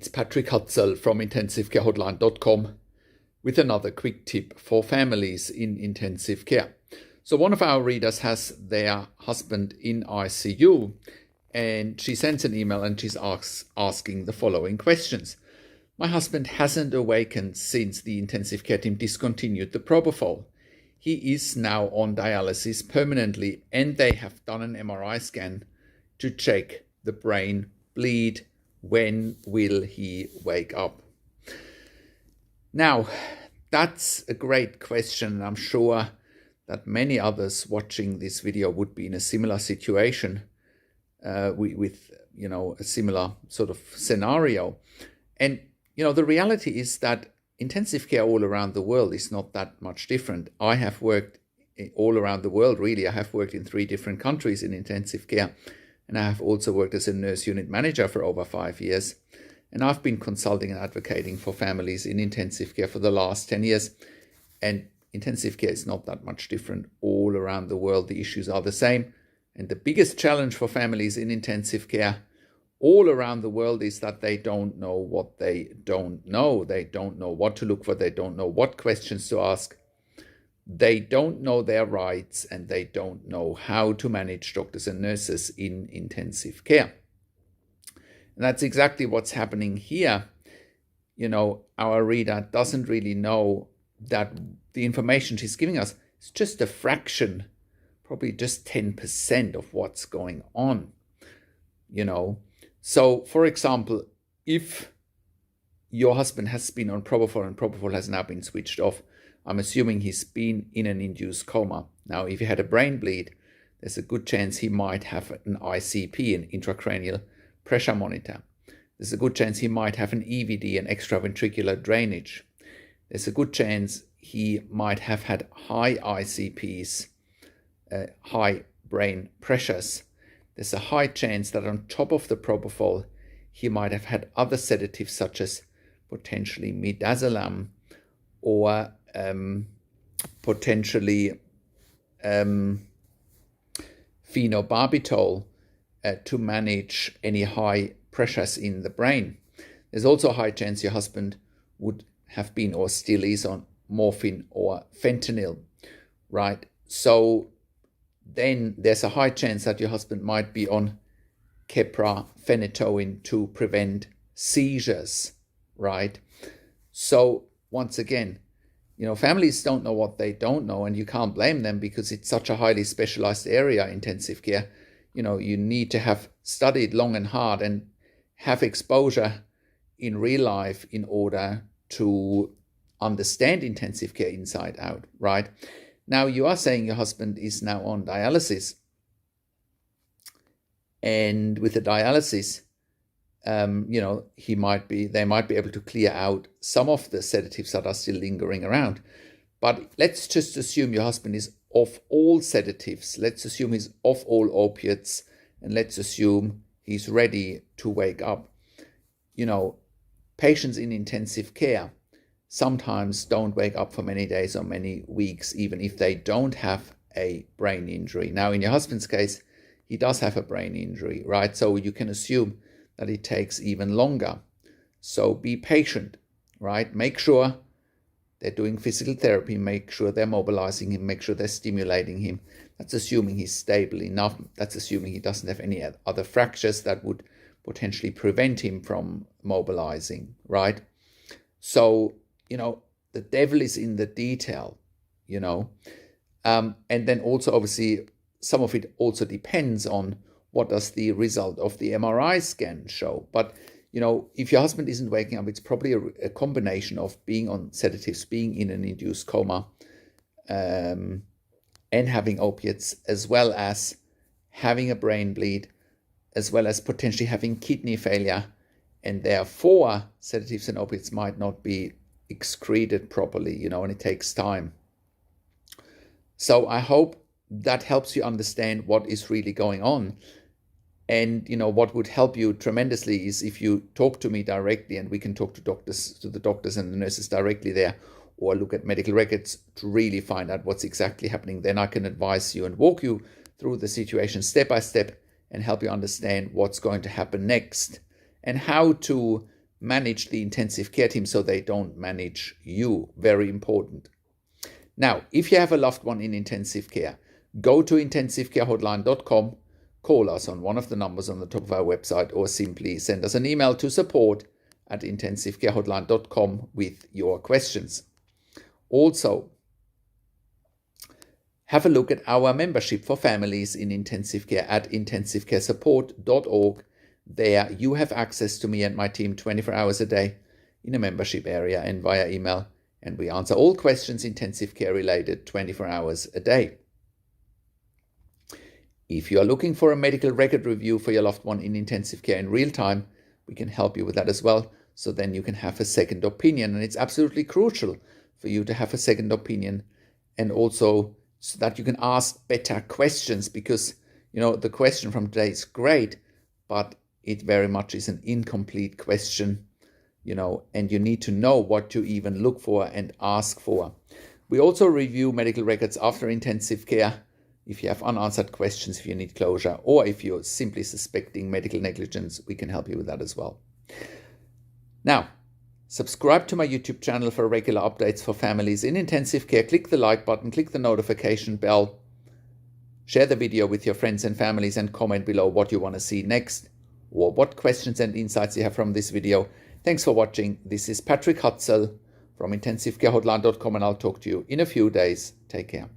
it's Patrick Hutzel from intensivecarehotline.com with another quick tip for families in intensive care. So one of our readers has their husband in ICU, and she sends an email and she's asking the following questions. My husband hasn't awakened since the intensive care team discontinued the Propofol. He is now on dialysis permanently, and they have done an MRI scan to check the brain bleed. When will he wake up? Now, that's a great question. I'm sure that many others watching this video would be in a similar situation with a similar sort of scenario. And the reality is that intensive care all around the world is not that much different. I have worked all around the world, really. I have worked in 3 different countries in intensive care, and I have also worked as a nurse unit manager for over 5 years. And I've been consulting and advocating for families in intensive care for the last 10 years. And intensive care is not that much different all around the world. The issues are the same. And the biggest challenge for families in intensive care all around the world is that they don't know what they don't know. They don't know what to look for. They don't know what questions to ask. They don't know their rights, and they don't know how to manage doctors and nurses in intensive care. And that's exactly what's happening here. Our reader doesn't really know that the information she's giving us is just a fraction, probably just 10% of what's going on. So, for example, if your husband has been on Propofol and Propofol has now been switched off, I'm assuming he's been in an induced coma. Now, if he had a brain bleed, there's a good chance he might have an ICP, an intracranial pressure monitor. There's a good chance he might have an EVD, an extraventricular drainage. There's a good chance he might have had high ICPs, high brain pressures. There's a high chance that on top of the Propofol, he might have had other sedatives such as potentially midazolam or potentially phenobarbital to manage any high pressures in the brain. There's also a high chance your husband would have been or still is on morphine or fentanyl, right? So then there's a high chance that your husband might be on Keppra phenytoin to prevent seizures, right? So once again, families don't know what they don't know, and you can't blame them because it's such a highly specialized area, intensive care. You need to have studied long and hard and have exposure in real life in order to understand intensive care inside out, right? Now, you are saying your husband is now on dialysis. And with the dialysis, they might be able to clear out some of the sedatives that are still lingering around. But let's just assume your husband is off all sedatives. Let's assume he's off all opiates, and let's assume he's ready to wake up. Patients in intensive care sometimes don't wake up for many days or many weeks, even if they don't have a brain injury. Now, in your husband's case, he does have a brain injury, right? So you can assume that it takes even longer. So be patient, right? Make sure they're doing physical therapy, make sure they're mobilizing him, make sure they're stimulating him. That's assuming he's stable enough. That's assuming he doesn't have any other fractures that would potentially prevent him from mobilizing, right? So, the devil is in the detail, and then also obviously some of it also depends on what does the result of the MRI scan show. But, if your husband isn't waking up, it's probably a combination of being on sedatives, being in an induced coma, and having opiates, as well as having a brain bleed, as well as potentially having kidney failure. And therefore, sedatives and opiates might not be excreted properly, and it takes time. So I hope that helps you understand what is really going on. And, what would help you tremendously is if you talk to me directly, and we can talk to the doctors and the nurses directly there, or look at medical records to really find out what's exactly happening. Then I can advise you and walk you through the situation step by step and help you understand what's going to happen next and how to manage the intensive care team so they don't manage you. Very important. Now, if you have a loved one in intensive care, go to intensivecarehotline.com, call us on one of the numbers on the top of our website, or simply send us an email to support@intensivecarehotline.com with your questions. Also, have a look at our membership for families in intensive care at intensivecaresupport.org. There you have access to me and my team 24 hours a day in a membership area and via email, and we answer all questions intensive care related 24 hours a day. If you are looking for a medical record review for your loved one in intensive care in real time, we can help you with that as well. So then you can have a second opinion, and it's absolutely crucial for you to have a second opinion, and also so that you can ask better questions, because the question from today is great, but it very much is an incomplete question, and you need to know what to even look for and ask for. We also review medical records after intensive care. If you have unanswered questions, if you need closure, or if you're simply suspecting medical negligence, we can help you with that as well. Now, subscribe to my YouTube channel for regular updates for families in intensive care. Click the like button, click the notification bell, share the video with your friends and families, and comment below what you want to see next, or what questions and insights you have from this video. Thanks for watching. This is Patrick Hutzel from intensivecarehotline.com, and I'll talk to you in a few days. Take care.